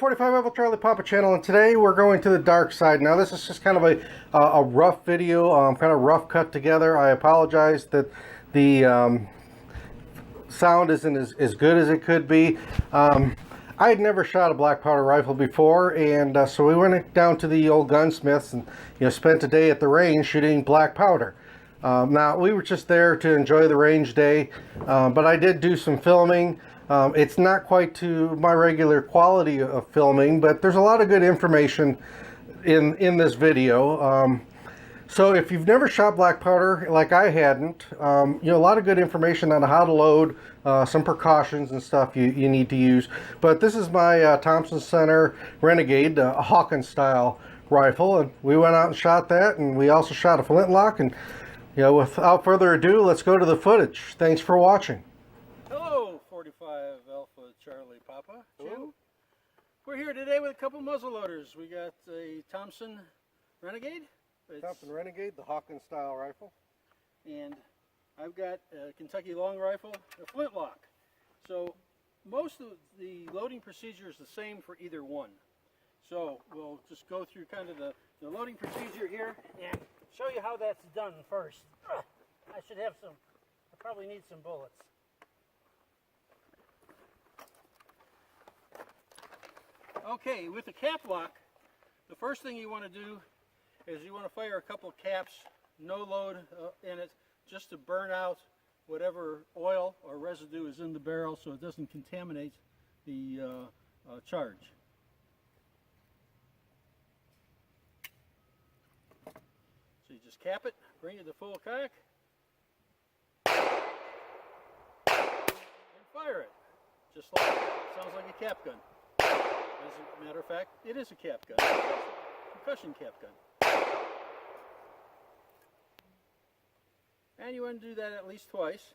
45 Alpha Charlie Papa channel, and today we're going to the dark side. Now this is just kind of a rough video, kind of rough cut together. I apologize that the sound isn't as good as it could be. I had never shot a black powder rifle before, and so we went down to the old gunsmiths and spent a day at the range shooting black powder. Now we were just there to enjoy the range day, but I did do some filming. It's not quite to my regular quality of filming, but there's a lot of good information in this video. So if you've never shot black powder like I hadn't, a lot of good information on how to load, some precautions and stuff you need to use. But this is my Thompson Center Renegade Hawkins style rifle, and we went out and shot that, and we also shot a Flintlock. And without further ado, let's go to the footage. Thanks for watching. Hello, 45 Alpha Charlie Papa. Jim. We're here today with a couple muzzle loaders. We got a Thompson Renegade. Thompson Renegade, the Hawkins style rifle. And I've got a Kentucky long rifle, a Flintlock. So most of the loading procedure is the same for either one. So we'll just go through kind of the loading procedure here and show you how that's done first. I should have some, I probably need some bullets. Okay, with the cap lock, the first thing you want to do is you want to fire a couple of caps, no load in it, just to burn out whatever oil or residue is in the barrel so it doesn't contaminate the charge. So you just cap it, bring it to full cock, and fire it. Just like it sounds like a cap gun. As a matter of fact, it is a cap gun. It's a concussion cap gun. And you want to do that at least twice.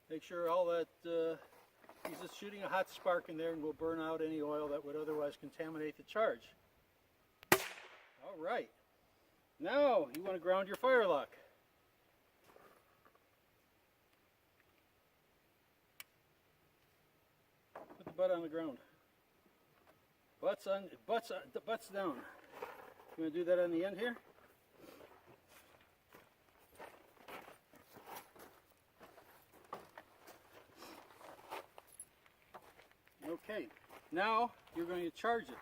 Make sure all that, he's just shooting a hot spark in there and will burn out any oil that would otherwise contaminate the charge. All right. Now you want to ground your firelock. Put the butt on the ground. Butts down. You want to do that on the end here? Okay, now you're going to charge it.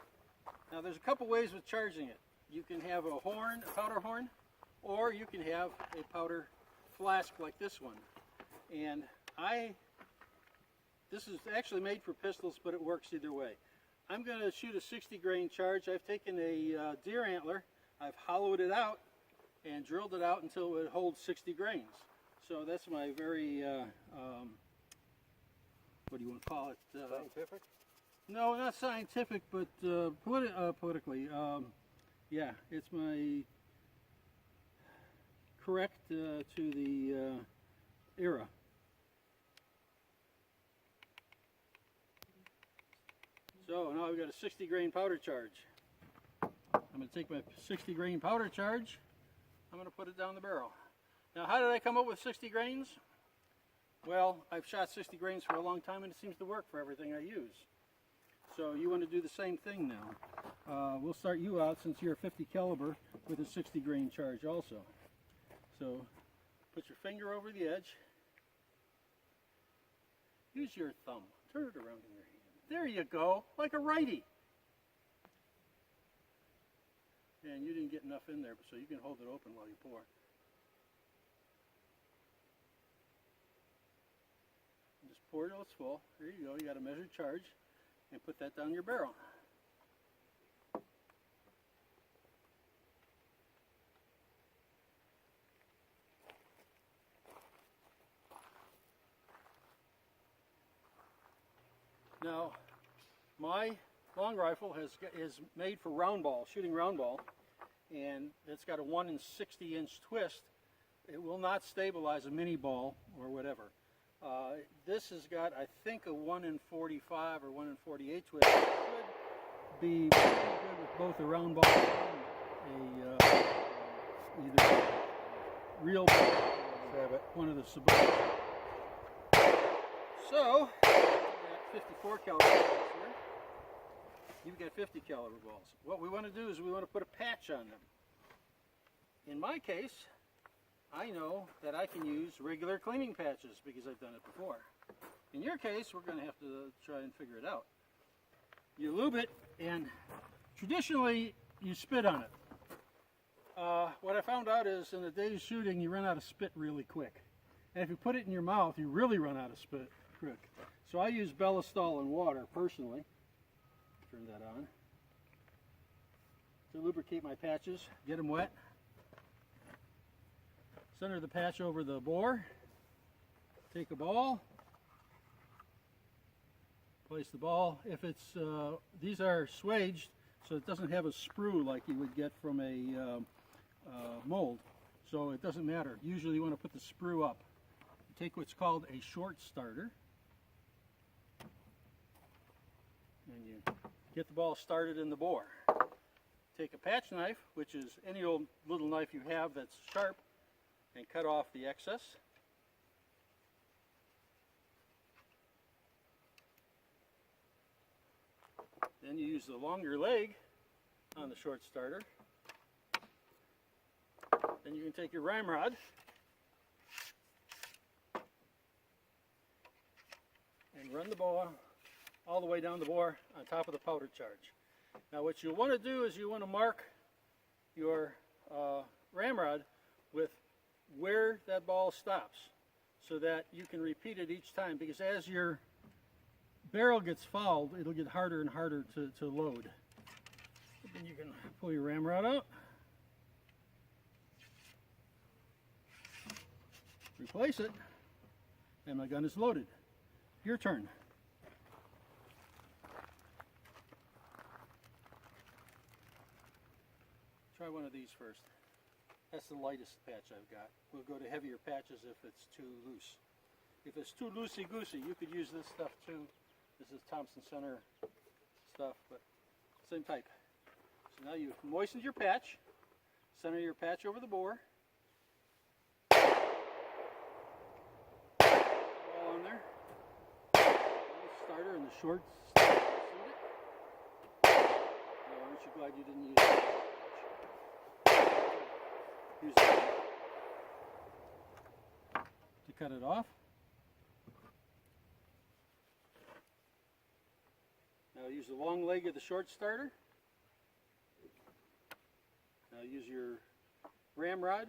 Now there's a couple ways with charging it. You can have a horn, a powder horn, or you can have a powder flask like this one. And this is actually made for pistols, but it works either way. I'm going to shoot a 60 grain charge. I've taken a deer antler, I've hollowed it out and drilled it out until it holds 60 grains. So that's my very, what do you want to call it? Scientific? No, not scientific, but politically. Yeah, it's my correct to the era. So now I've got a 60 grain powder charge. I'm going to take my 60 grain powder charge, I'm going to put it down the barrel. Now how did I come up with 60 grains? Well, I've shot 60 grains for a long time and it seems to work for everything I use. So you want to do the same thing now. We'll start you out, since you're a 50 caliber, with a 60 grain charge also. So put your finger over the edge. Use your thumb. Turn it around in your hand. There you go, like a righty. And you didn't get enough in there, so you can hold it open while you pour. Just pour it till it's full. There you go, you got a measured charge. And put that down your barrel. Now, my long rifle is made for round ball, shooting round ball, and it's got a 1 in 60 inch twist. It will not stabilize a mini ball or whatever. This has got, I think, a 1 in 45 or 1 in 48 twist. It should be pretty good with both a round ball and either real ball or one of the subordinates. So, 54 caliber here. you've got 50 caliber balls. What we want to do is we want to put a patch on them. In my case, I know that I can use regular cleaning patches because I've done it before. In your case, we're going to have to try and figure it out. You lube it, and traditionally you spit on it. What I found out is in a day's shooting you run out of spit really quick. And if you put it in your mouth, you really run out of spit quick. So I use Belostol and water personally. Turn that on. To lubricate my patches, get them wet. Center the patch over the bore. Take a ball. Place the ball. If it's, these are swaged, so it doesn't have a sprue like you would get from a mold. So it doesn't matter. Usually you want to put the sprue up. You take what's called a short starter. And you get the ball started in the bore. Take a patch knife, which is any old little knife you have that's sharp, and cut off the excess. Then you use the longer leg on the short starter. Then you can take your ramrod and run the ball all the way down the bore on top of the powder charge. Now what you want to do is you want to mark your ramrod with where that ball stops so that you can repeat it each time, because as your barrel gets fouled, it'll get harder and harder to load. Then you can pull your ramrod out, replace it, and my gun is loaded. Your turn. Try one of these first. That's the lightest patch I've got. We'll go to heavier patches if it's too loose. If it's too loosey-goosey, you could use this stuff too. This is Thompson Center stuff, but same type. So now you've moistened your patch. Center your patch over the bore. All on there. Starter and the short starter. Aren't you glad you didn't use it? Use it to cut it off. Now use the long leg of the short starter. Now use your ramrod.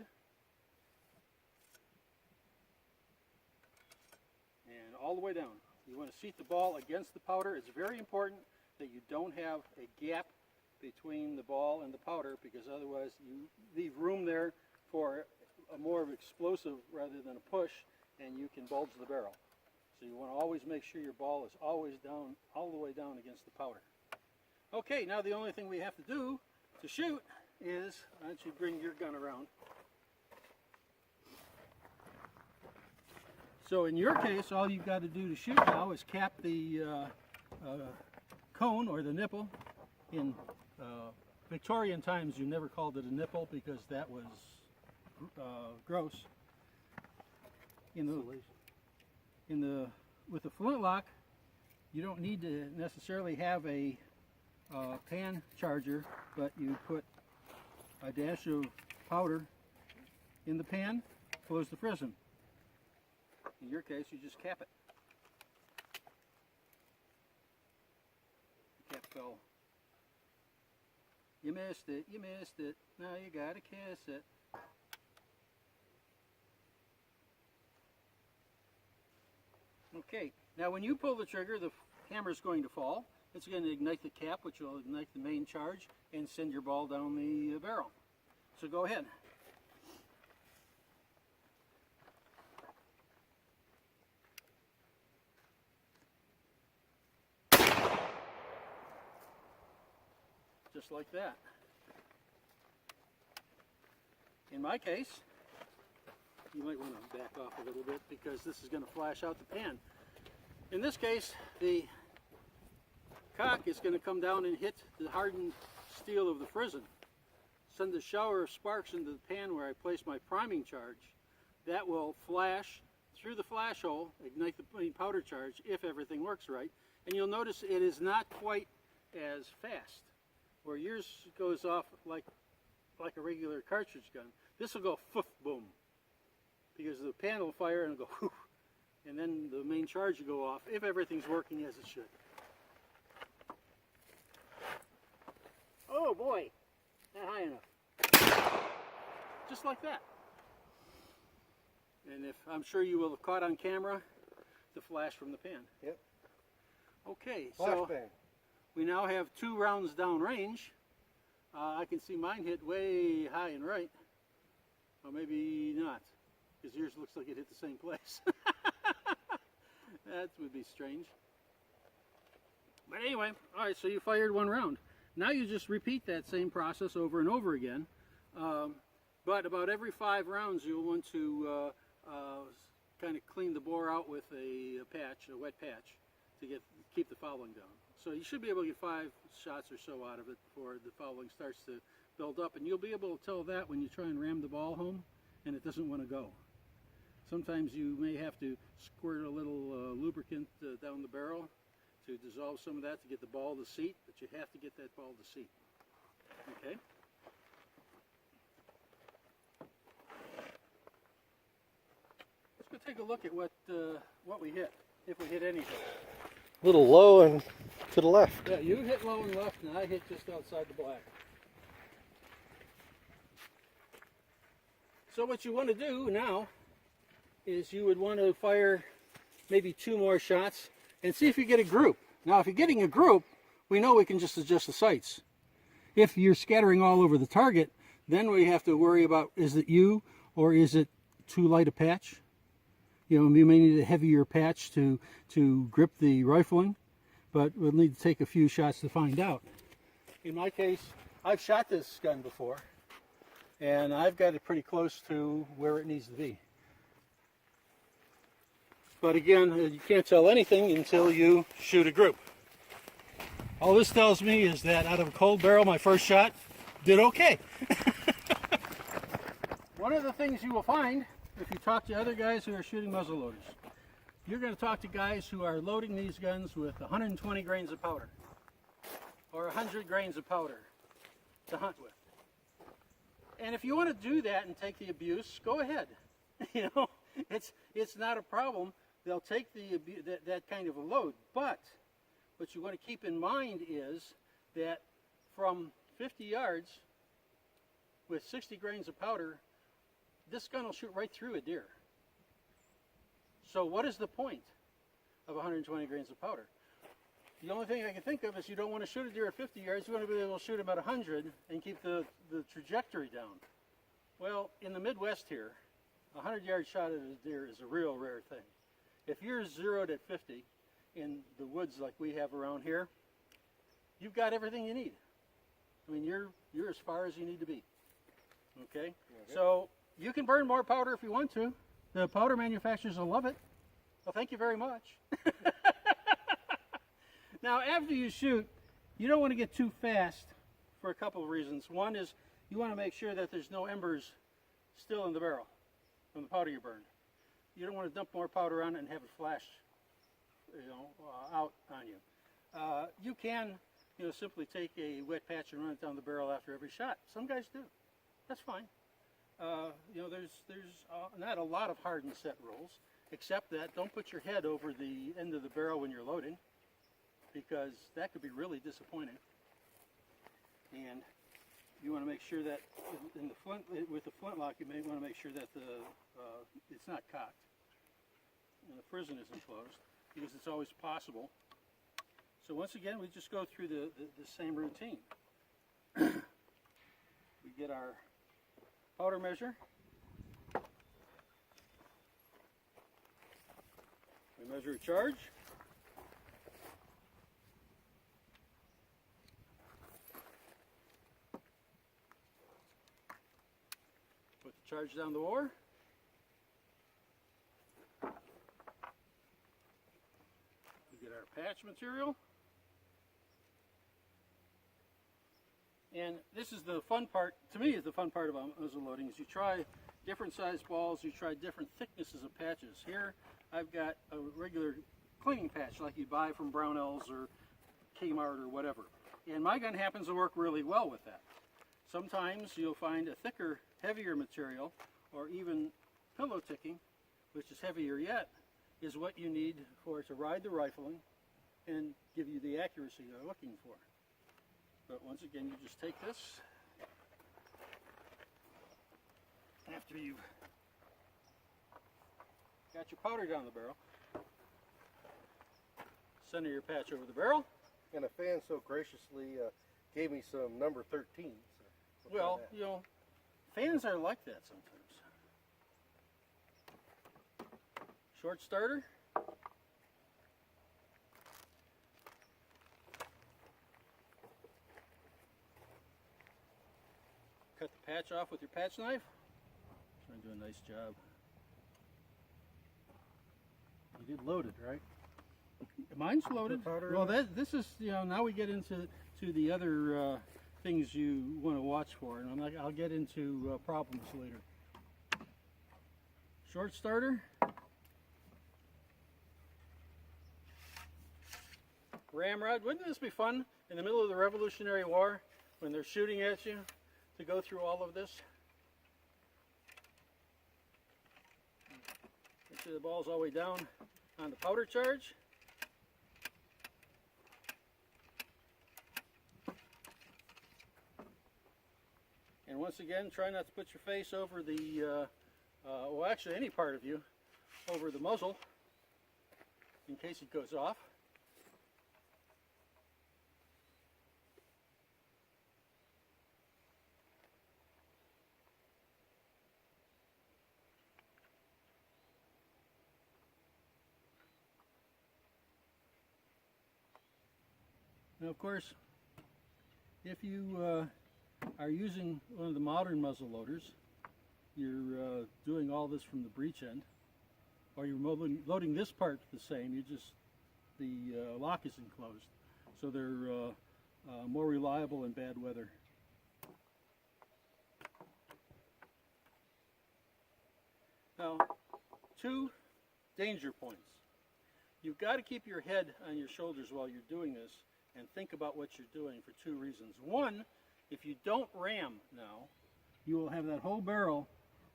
And all the way down. You want to seat the ball against the powder. It's very important that you don't have a gap between the ball and the powder, because otherwise you leave room there for a more of explosive rather than a push, and you can bulge the barrel. So you want to always make sure your ball is always down, all the way down against the powder. Okay, now the only thing we have to do to shoot is, why don't you bring your gun around. So in your case, all you've got to do to shoot now is cap the cone or the nipple. In Victorian times, you never called it a nipple because that was gross. With the Flintlock, you don't need to necessarily have a pan charger, but you put a dash of powder in the pan, close the frism. In your case, you just cap it. The cap fell. You missed it, you missed it. Now you gotta kiss it. Okay, now when you pull the trigger, the hammer is going to fall. It's going to ignite the cap, which will ignite the main charge and send your ball down the barrel. So go ahead. Just like that. In my case, you might want to back off a little bit because this is going to flash out the pan. In this case, the cock is going to come down and hit the hardened steel of the frizzen. Send a shower of sparks into the pan where I place my priming charge. That will flash through the flash hole, ignite the main powder charge if everything works right. And you'll notice it is not quite as fast. Where yours goes off like a regular cartridge gun, this will go foof, boom, because the pan will fire and it'll go whoof, and then the main charge will go off if everything's working as it should. Oh boy, not high enough. Just like that. And if I'm sure you will have caught on camera the flash from the pan. Yep. Okay, Flash so bang. we now have 2 rounds down range. I can see mine hit way high and right. Or maybe not, because yours looks like it hit the same place. That would be strange. But anyway, all right, so you fired 1 round. Now you just repeat that same process over and over again. But about every 5 rounds, you'll want to kind of clean the bore out with a patch, a wet patch, to keep the fouling down. So you should be able to get 5 shots or so out of it before the fouling starts to build up, and you'll be able to tell that when you try and ram the ball home and it doesn't want to go. Sometimes you may have to squirt a little lubricant down the barrel to dissolve some of that to get the ball to seat, but you have to get that ball to seat. Okay? Let's go take a look at what we hit, if we hit anything. A little low and to the left. Yeah, you hit low and left, and I hit just outside the black. So what you want to do now is you would want to fire maybe 2 more shots and see if you get a group. Now, if you're getting a group, we know we can just adjust the sights. If you're scattering all over the target, then we have to worry about, is it you or is it too light a patch? You know, you may need a heavier patch to grip the rifling, but we'll need to take a few shots to find out. In my case, I've shot this gun before, and I've got it pretty close to where it needs to be. But again, you can't tell anything until you shoot a group. All this tells me is that out of a cold barrel, my first shot did okay. One of the things you will find if you talk to other guys who are shooting muzzle loaders, you're going to talk to guys who are loading these guns with 120 grains of powder or 100 grains of powder to hunt with. And if you want to do that and take the abuse, go ahead. You know, it's not a problem. They'll take that kind of a load. But what you want to keep in mind is that from 50 yards with 60 grains of powder, this gun will shoot right through a deer. So what is the point of 120 grains of powder? The only thing I can think of is you don't want to shoot a deer at 50 yards, you want to be able to shoot him at 100 and keep the trajectory down. Well, in the Midwest here, a 100-yard shot at a deer is a real rare thing. If you're zeroed at 50 in the woods like we have around here, you've got everything you need. I mean, you're as far as you need to be. Okay? So you can burn more powder if you want to. The powder manufacturers will love it. Well, thank you very much. Now, after you shoot, you don't want to get too fast for a couple of reasons. One is you want to make sure that there's no embers still in the barrel from the powder you burned. You don't want to dump more powder on it and have it flash, out on you. You can, simply take a wet patch and run it down the barrel after every shot. Some guys do. That's fine. There's not a lot of hard and set rules, except that don't put your head over the end of the barrel when you're loading, because that could be really disappointing. And you want to make sure that with the flintlock, you may want to make sure that it's not cocked and the prison isn't closed, because it's always possible. So once again, we just go through the same routine. We get our powder measure. We measure a charge. Put the charge down the bore. We get our patch material. And this is the fun part, to me, is the fun part about muzzle loading, is you try different size balls, you try different thicknesses of patches. Here, I've got a regular cleaning patch like you buy from Brownells or Kmart or whatever. And my gun happens to work really well with that. Sometimes you'll find a thicker, heavier material, or even pillow ticking, which is heavier yet, is what you need for it to ride the rifling and give you the accuracy you're looking for. But once again, you just take this after you've got your powder down the barrel, center your patch over the barrel. And a fan so graciously gave me some number 13. So well, you know, fans are like that sometimes. Short starter. Cut the patch off with your patch knife. Trying to do a nice job. You did load it, right? Mine's loaded. Well, this is, you know, now we get into the other things you want to watch for, and I'll get into problems later. Short starter. Ramrod. Wouldn't this be fun in the middle of the Revolutionary War when they're shooting at you to go through all of this? Make sure the ball's all the way down on the powder charge. And once again, try not to put your face over the, well, actually any part of you, over the muzzle in case it goes off. Now, of course, if you are using one of the modern muzzle loaders, you're doing all this from the breech end, or you're loading this part the same. You just, the lock is enclosed, so they're more reliable in bad weather. Now, 2 danger points. You've got to keep your head on your shoulders while you're doing this and think about what you're doing for 2 reasons. One, if you don't ram now, you will have that whole barrel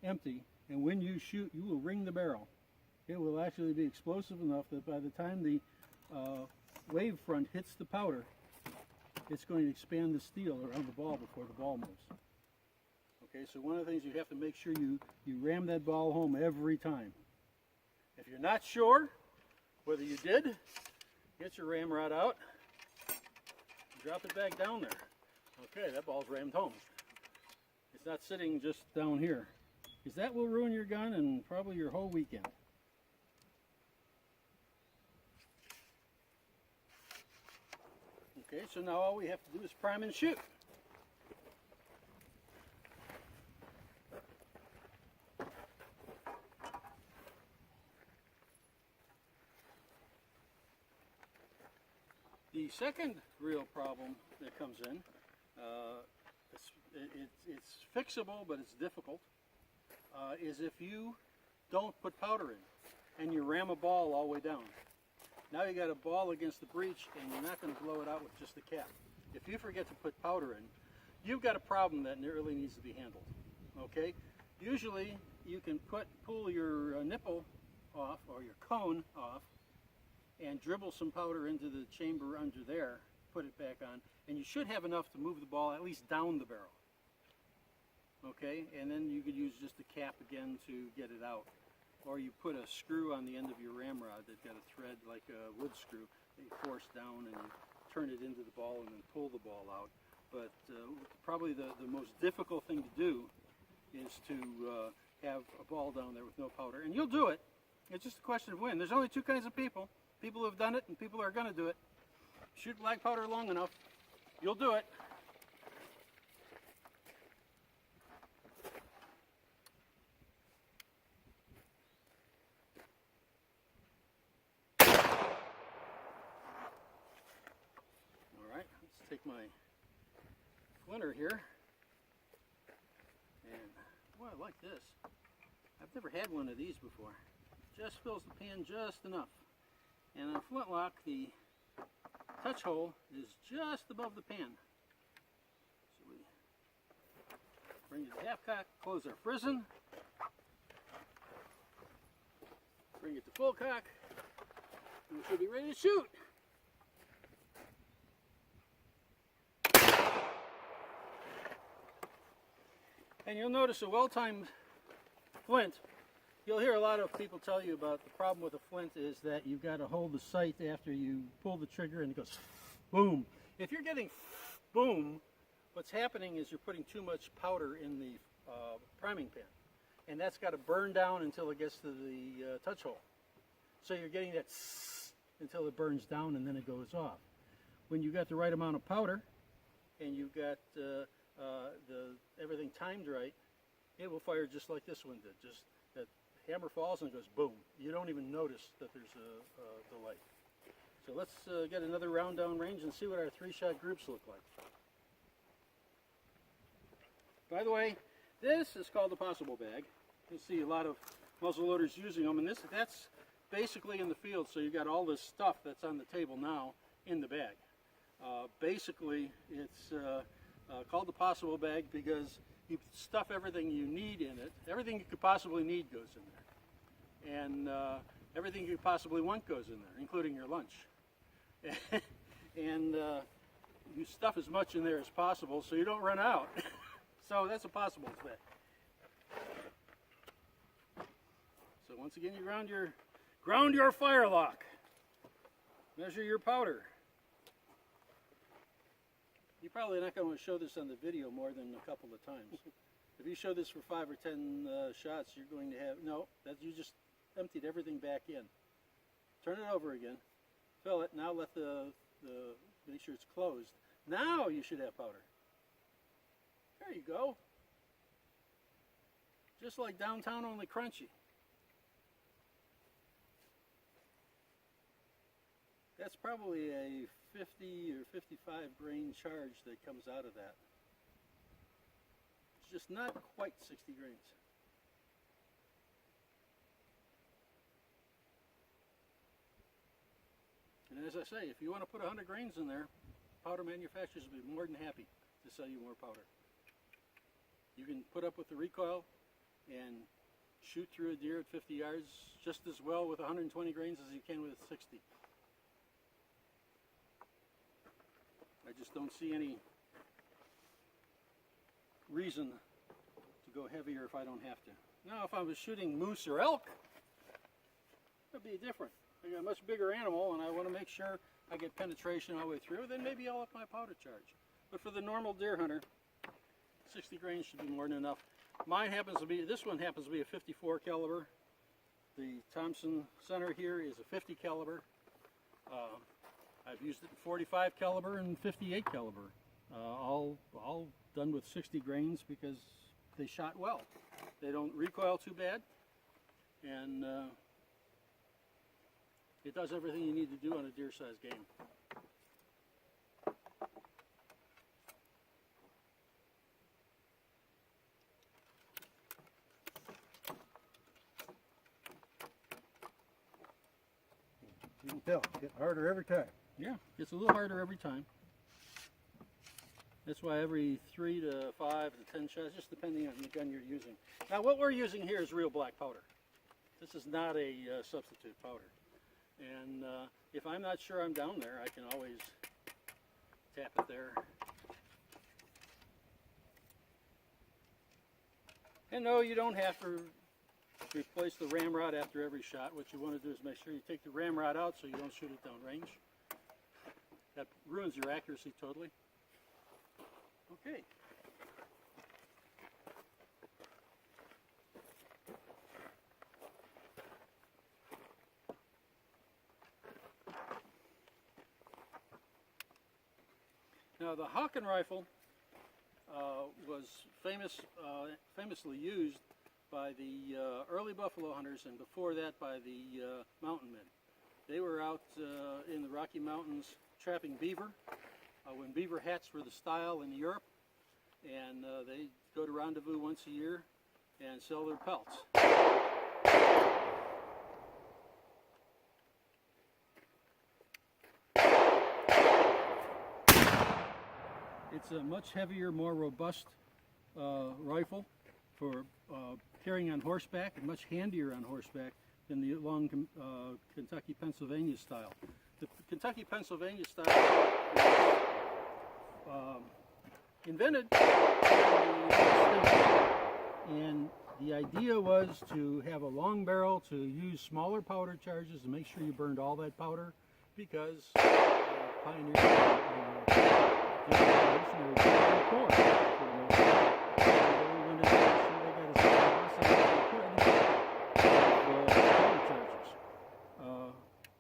empty, and when you shoot, you will ring the barrel. It will actually be explosive enough that by the time the wave front hits the powder, it's going to expand the steel around the ball before the ball moves. Okay, so one of the things you have to make sure you ram that ball home every time. If you're not sure whether you did, get your ramrod out, drop it back down there. Okay, that ball's rammed home. It's not sitting just down here, because that will ruin your gun and probably your whole weekend. Okay, so now all we have to do is prime and shoot. The second real problem that comes in, it's fixable, but it's difficult, is if you don't put powder in and you ram a ball all the way down. Now you got a ball against the breech and you're not going to blow it out with just the cap. If you forget to put powder in, you've got a problem that really needs to be handled. Okay? Usually you can pull your nipple off or your cone off and dribble some powder into the chamber under there, put it back on, and you should have enough to move the ball at least down the barrel. Okay, and then you could use just the cap again to get it out. Or you put a screw on the end of your ramrod that's got a thread like a wood screw that you force down and you turn it into the ball and then pull the ball out. But probably the most difficult thing to do is to have a ball down there with no powder. And you'll do it. It's just a question of when. There's only 2 kinds of people. People who have done it and people who are going to do it. Shoot black powder long enough, you'll do it. Alright, let's take my flinter here. And, boy, I like this. I've never had one of these before. Just fills the pan just enough. And on Flintlock, the touch hole is just above the pan. So we bring it to half cock, close our frizzen, bring it to full cock, and we should be ready to shoot. And you'll notice a well-timed flint. You'll hear a lot of people tell you about the problem with a flint is that you've got to hold the sight after you pull the trigger and it goes boom. If you're getting boom, what's happening is you're putting too much powder in the priming pan. And that's got to burn down until it gets to the touch hole. So you're getting that until it burns down and then it goes off. When you've got the right amount of powder and you've got everything timed right, it will fire just like this one did. Just that hammer falls and it goes boom. You don't even notice that there's a delay. So let's get another round down range and see what our 3-shot groups look like. By the way, this is called the possible bag. You see a lot of muzzle loaders using them, and that's basically in the field. So you've got all this stuff that's on the table now in the bag. Basically, it's called the possible bag because you stuff everything you need in it. Everything you could possibly need goes in there. And everything you could possibly want goes in there, including your lunch. And you stuff as much in there as possible so you don't run out. So that's a possible bag. So once again, you ground your firelock. Measure your powder. You're probably not going to show this on the video more than a couple of times. If you show this for 5 or 10 shots, you're going to have, no, that you just emptied everything back in. Turn it over again, fill it, now let make sure it's closed. Now you should have powder. There you go. Just like downtown, only crunchy. That's probably a 50 or 55 grain charge that comes out of that. It's just not quite 60 grains. And as I say, if you want to put 100 grains in there, powder manufacturers will be more than happy to sell you more powder. You can put up with the recoil and shoot through a deer at 50 yards just as well with 120 grains as you can with 60. I just don't see any reason to go heavier if I don't have to. Now if I was shooting moose or elk, that'd be different. I got a much bigger animal and I want to make sure I get penetration all the way through, then maybe I'll up my powder charge. But for the normal deer hunter, 60 grains should be more than enough. Mine happens to be, this one happens to be a 54 caliber. The Thompson Center here is a 50 caliber. I've used it in 45 caliber and 58 caliber. All done with 60 grains because they shot well. They don't recoil too bad. And it does everything you need to do on a deer-sized game. You can tell, it's getting harder every time. Yeah, it's a little harder every time. That's why every 3 to 5 to 10 shots, just depending on the gun you're using. Now what we're using here is real black powder. This is not a substitute powder. And if I'm not sure I'm down there, I can always tap it there. And no, you don't have to replace the ramrod after every shot. What you want to do is make sure you take the ramrod out so you don't shoot it downrange. That ruins your accuracy totally. Okay. Now the Hawkins rifle was famously used by the early buffalo hunters, and before that by the mountain men. They were out in the Rocky Mountains trapping beaver when beaver hats were the style in Europe, and they go to rendezvous once a year and sell their pelts. It's a much heavier, more robust rifle for carrying on horseback, and much handier on horseback than the long Kentucky Pennsylvania style. The Kentucky Pennsylvania style was invented in the United States, and the idea was to have a long barrel to use smaller powder charges to make sure you burned all that powder, because pioneers the revolutionary core for the most part. They wanted to make sure they got as much as they could of powder charges.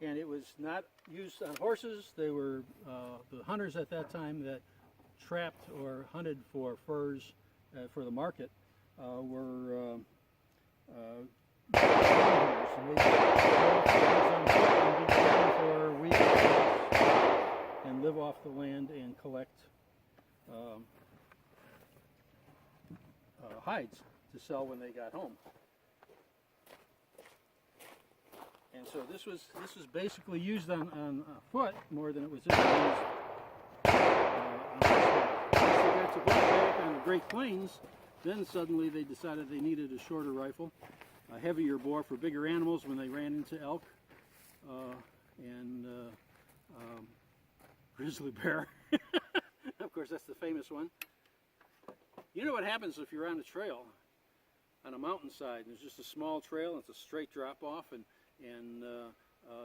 And it was not used on horses. They were the hunters at that time that trapped or hunted for furs for the market were hunters, and they for weeks and live off the land and collect hides to sell when they got home. And so this was basically used on foot more than it was used on horseback. Once they got to horseback on the Great Plains, then suddenly they decided they needed a shorter rifle, a heavier bore for bigger animals when they ran into elk and grizzly bear. Of course, that's the famous one. You know what happens if you're on a trail, on a mountainside, and there's just a small trail, and it's a straight drop off, and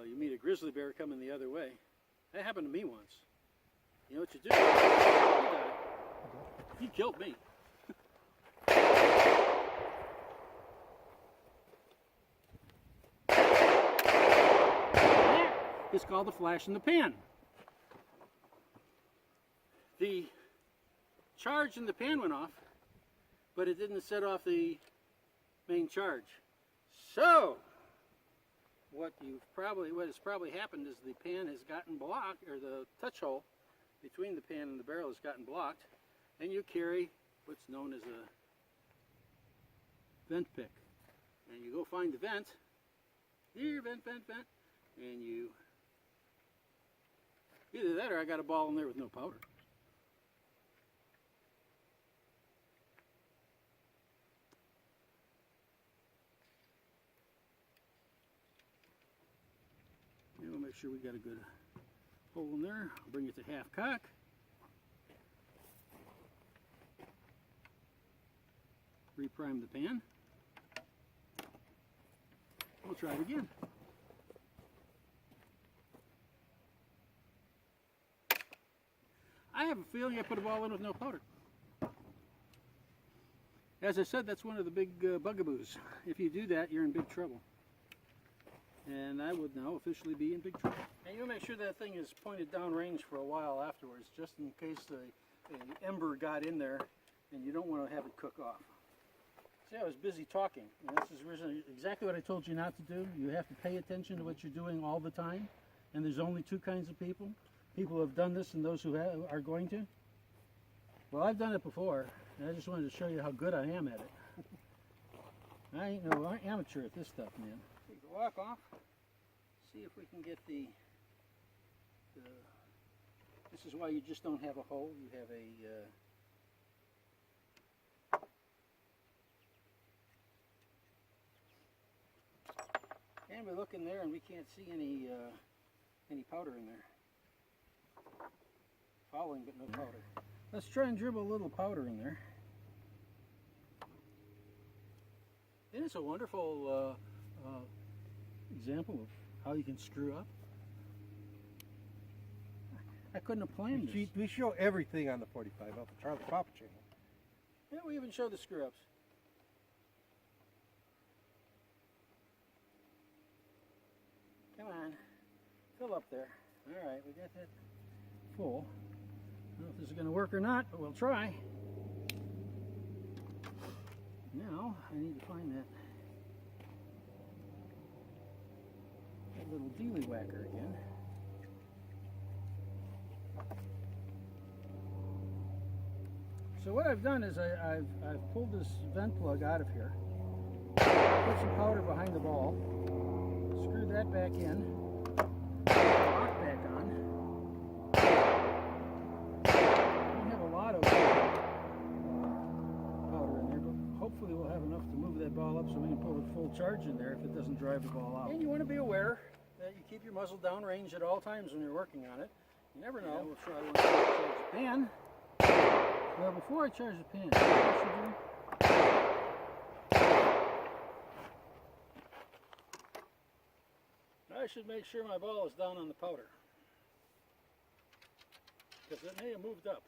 you meet a grizzly bear coming the other way. That happened to me once. You know what you do? You die. He killed me. It's called a flash in the pan. The charge in the pan went off, but it didn't set off the main charge. So, what has probably happened is the pan has gotten blocked, or the touch hole between the pan and the barrel has gotten blocked, and you carry what's known as a vent pick. And you go find the vent, here, vent, and you, either that or I got a ball in there with no powder. And we'll make sure we got a good hole in there. I'll bring it to half cock. Reprime the pan. We'll try it again. I have a feeling I put a ball in with no powder. As I said, that's one of the big bugaboos. If you do that, you're in big trouble. And I would now officially be in big trouble. And you'll make sure that thing is pointed downrange for a while afterwards, just in case an ember got in there and you don't want to have it cook off. See, I was busy talking, and this is exactly what I told you not to do. You have to pay attention to what you're doing all the time, and there's only two kinds of people. People who have done this and those who are going to. Well, I've done it before, and I just wanted to show you how good I am at it. I ain't no amateur at this stuff, man. Take the lock off, see if we can get the this is why you just don't have a hole, you have a and we look in there and we can't see any powder in there. Fouling, but no powder. Let's try and dribble a little powder in there. And it's a wonderful example of how you can screw up. I couldn't have planned this. We show everything on the 45 Alpha Charlie Papa channel. Yeah, we even show the screw ups. Come on, fill up there. All right, we got that full. I don't know if this is going to work or not, but we'll try. Now, I need to find that little dealy whacker again. So what I've done is I've pulled this vent plug out of here, put some powder behind the ball, screwed that back in, lock back on. We have a lot ball up so we can put a full charge in there if it doesn't drive the ball out. And you want to be aware that you keep your muzzle downrange at all times when you're working on it. You never know. We'll try to charge the pan. Well, before I charge the pan, what I should do? I should make sure my ball is down on the powder, because it may have moved up.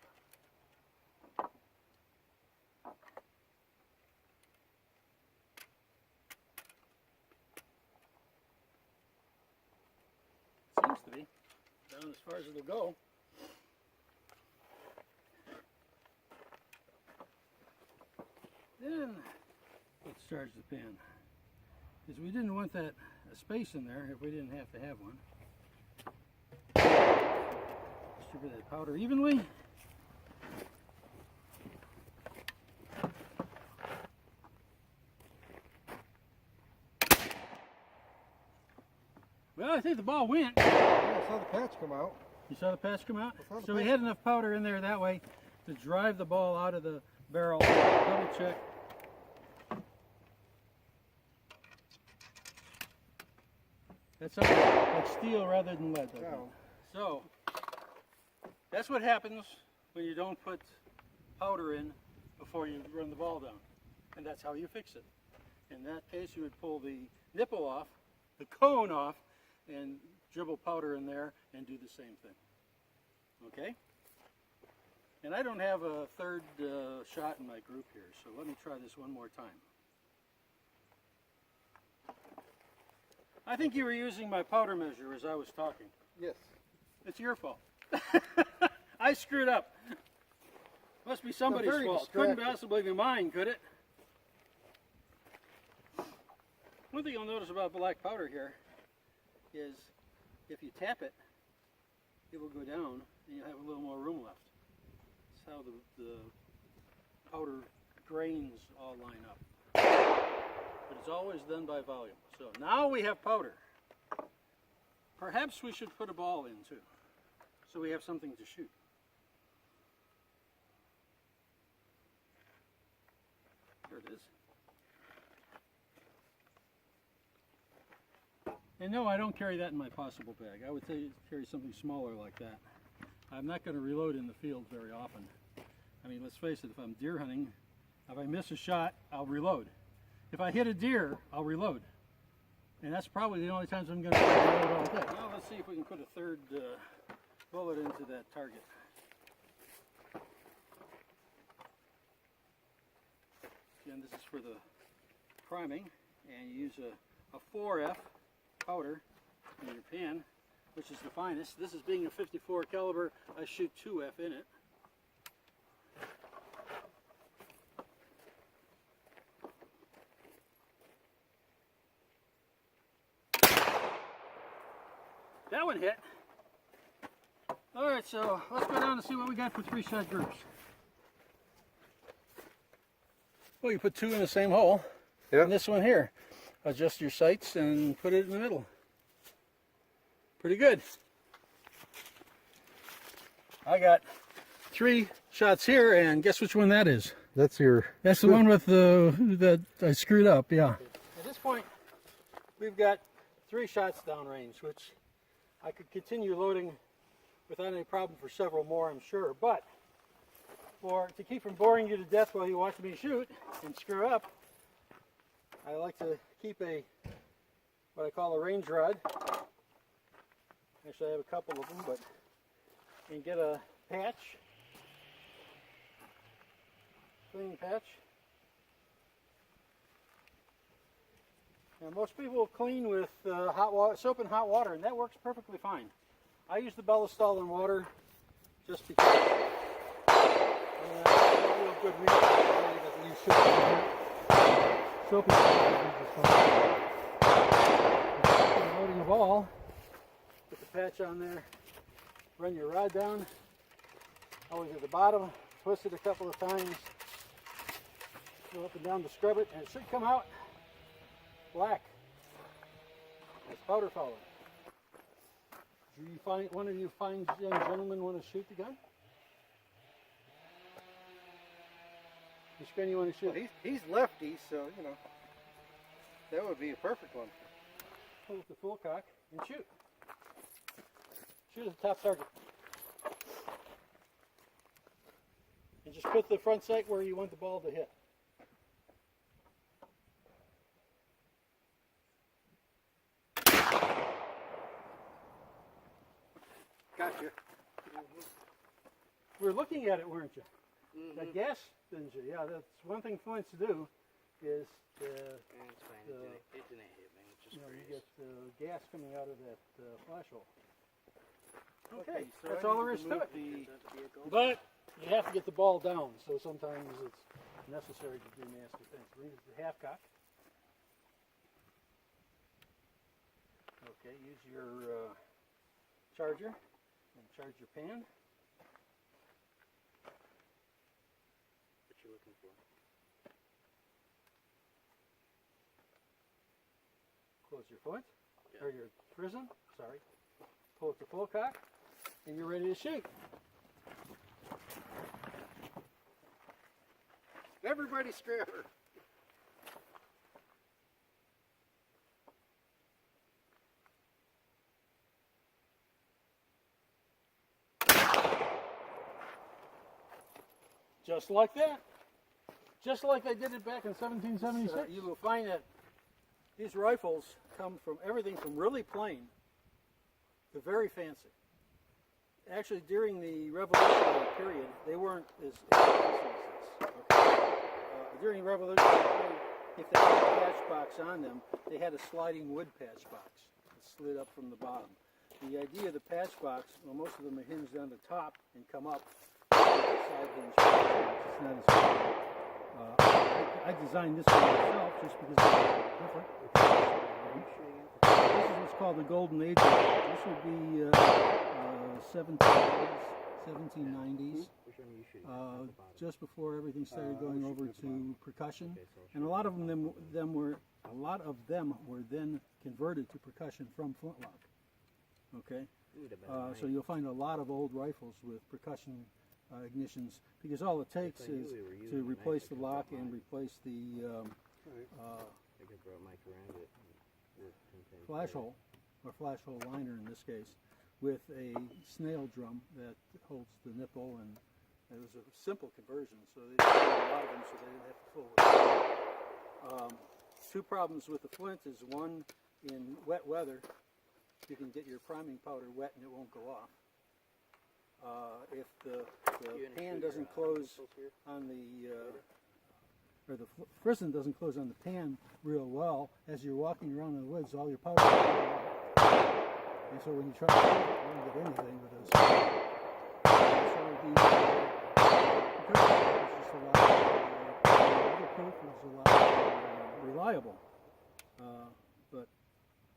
Seems to be down as far as it'll go. Then let's charge the pan, because we didn't want that space in there if we didn't have to have one. Distribute that powder evenly. Well, I think the ball went. Yeah, I saw the patch come out. You saw the patch come out? So we patch. had enough powder in there that way to drive the ball out of the barrel. Double check. That sounds like steel rather than lead, doesn't it? So, that's what happens when you don't put powder in before you run the ball down. And that's how you fix it. In that case, you would pull the nipple off, the cone off, and dribble powder in there and do the same thing. Okay? And I don't have a third shot in my group here, so let me try this one more time. I think you were using my powder measure as I was talking. Yes. It's your fault. I screwed up. Must be somebody's fault. Couldn't possibly be mine, could it? One thing you'll notice about black powder here is if you tap it, it will go down and you'll have a little more room left. That's how the powder grains all line up. But it's always done by volume. So now we have powder. Perhaps we should put a ball in too, so we have something to shoot. There it is. And no, I don't carry that in my possible bag. I would carry something smaller like that. I'm not going to reload in the field very often. I mean, let's face it, if I'm deer hunting, if I miss a shot, I'll reload. If I hit a deer, I'll reload. And that's probably the only times I'm going to reload all day. Now let's see if we can put a third bullet into that target. Again, this is for the priming, and you use a 4F powder in your pan, which is the finest. This is being a 54 caliber, I shoot 2F in it. That one hit. Alright, so let's go down and see what we got for 3-shot groups. Well, you put 2 in the same hole. Yep. And this one here. Adjust your sights and put it in the middle. Pretty good. I got 3 shots here, and guess which one that is? That's the one with that I screwed up, yeah. At this point, we've got 3 shots downrange, which I could continue loading without any problem for several more, I'm sure. But to keep from boring you to death while you watch me shoot and screw up, I like to keep what I call a range rod. Actually, I have a couple of them, and get a patch, clean patch. Now, most people clean with hot water, soap and hot water, and that works perfectly fine. I use the Bellistal in water just because real good soap and water. Loading a ball, put the patch on there, run your rod down, always at the bottom, twist it a couple of times, go up and down to scrub it, and it should come out black. That's powder foul. Do you find one of you fine young gentlemen want to shoot the gun? Which gun you want to shoot? Well, he's lefty, so you know. That would be a perfect one. Pull with the full cock and shoot. Shoot at the top target. And just put the front sight where you want the ball to hit. Gotcha. We're looking at it, weren't you? That gas, didn't you? Yeah, that's one thing Flint's do is It's fine. It didn't hit me. It just you grazed. get gas coming out of that flash hole. Okay, so that's I all need there to is to move it. the- But you have to get the ball down, so sometimes it's necessary to do nasty things. Bring it to the half cock. Okay, use your charger and charge your pan. What you looking for? Close your foot, Yeah. or your prison, sorry. Pull it to full cock, and you're ready to shoot. Everybody scrabber. Just like that. Just like they did it back in 1776. You will find that these rifles come from everything from really plain to very fancy. Actually, during the Revolutionary period, they weren't as fancy as this. Okay? During the Revolutionary period, if they had a patch box on them, they had a sliding wood patch box that slid up from the bottom. The idea of the patch box, well, most of them are hinged on the top and come up. Side hinge, it's not as fun. I designed this one myself just because it's different. This is what's called the Golden Age. This would be 1790s, just before everything started going over to percussion, and a lot of them were then converted to percussion from Flintlock. Okay, so you'll find a lot of old rifles with percussion ignitions, because all it takes is to replace the lock and replace the flash hole, or flash hole liner in this case, with a snail drum that holds the nipple, and it was a simple conversion, so they didn't have a lot of them, so they didn't have to fool with it. Two problems with the flint is, one, in wet weather, you can get your priming powder wet and it won't go off. If the pan doesn't close on the, or the frisson doesn't close on the pan real well, as you're walking around in the woods, all your powder will go off. And so when you try to shoot it, you don't get anything with those. So the is just a lot weatherproof, is a lot reliable. But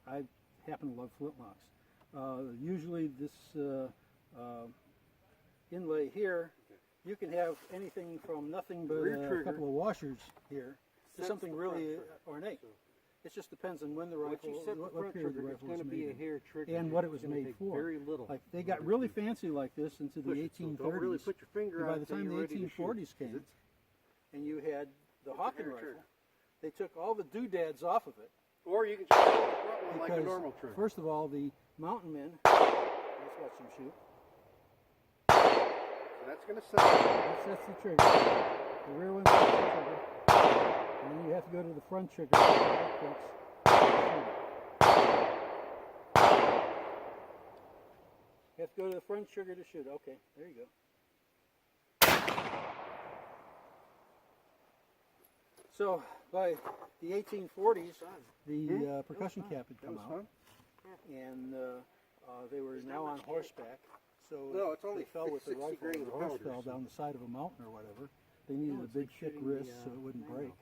I happen to love Flintlocks. Usually this inlay here, you can have anything from nothing but a couple of washers here to something really ornate. It just depends on when the rifle, what period the rifle was made in, and what it was made for. Very little. Like they got really fancy like this into the 1830s. Don't really put your finger and by out the till time the you're ready to 1840s shoot. came, and you had the Hawkins rifle, they took all the doodads off of it. Or you can just hold the front one like a Because, normal trigger. first of all, the mountain men, let's watch them shoot. So that's going to set. That's the trigger. The rear one sets the trigger. And then you have to go to the front trigger. You have to go to the front trigger to shoot. Okay, there you go. So by the 1840s, the percussion cap had come out, and they were now on horseback. So No, it's only they fell with the 60 rifle, grains and the of horse powder, fell so- down the side of a mountain or whatever. They needed a big thick wrist so it wouldn't break,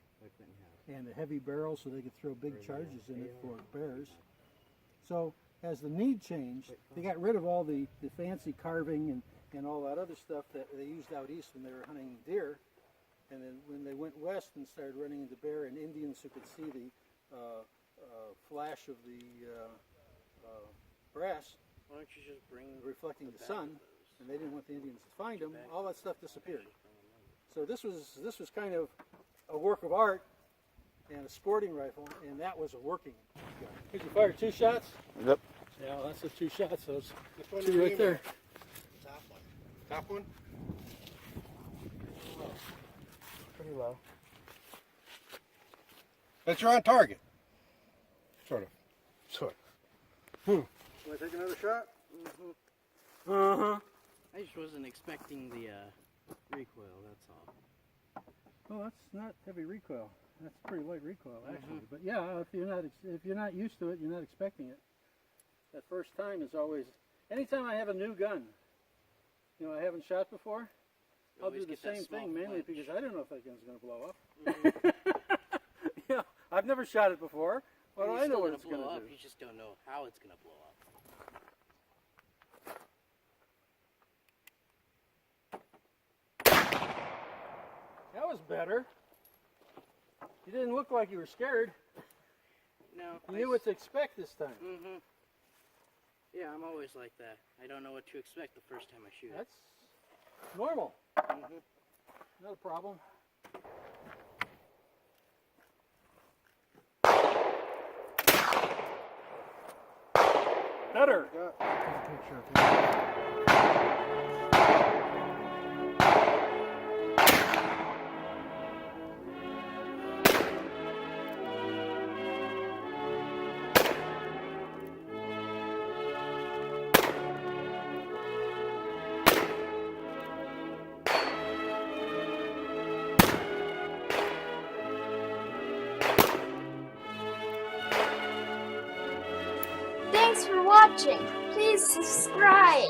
and a heavy barrel so they could throw big charges in it for bears. So as the need changed, they got rid of all the fancy carving and all that other stuff that they used out east when they were hunting deer. And then when they went west and started running into bear and Indians who could see the flash of the brass Why don't you just bring reflecting the sun, and they didn't want the Indians to find them, all that stuff disappeared. So this was kind of a work of art and a sporting rifle, and that was a working gun. Did you fire 2 shots? Yep. Yeah, well, that's the 2 shots. Those Which 2 right there. Top one. Top one? Pretty low. But you're on target. Sort of. Sort of. Want to take another shot? Uh-huh. I just wasn't expecting the recoil, that's all. Well, that's not heavy recoil. That's pretty light recoil, actually. But yeah, if you're not used to it, you're not expecting it. That first time is always. Anytime I have a new gun, you know, I haven't shot before, You I'll do always the get that same small thing mainly flinch. because I don't know if that gun's going to blow up. Yeah, I've never shot it before. Well, Well, I know still what gonna it's going blow to up. do. You just don't know how it's gonna blow up. That was better. You didn't look like you were scared. No. You knew what to expect this time. Mm-hmm. Yeah, I'm always like that. I don't know what to expect the first time I shoot. That's normal. Mm-hmm. Not a problem. Better. Thanks for watching. Please subscribe.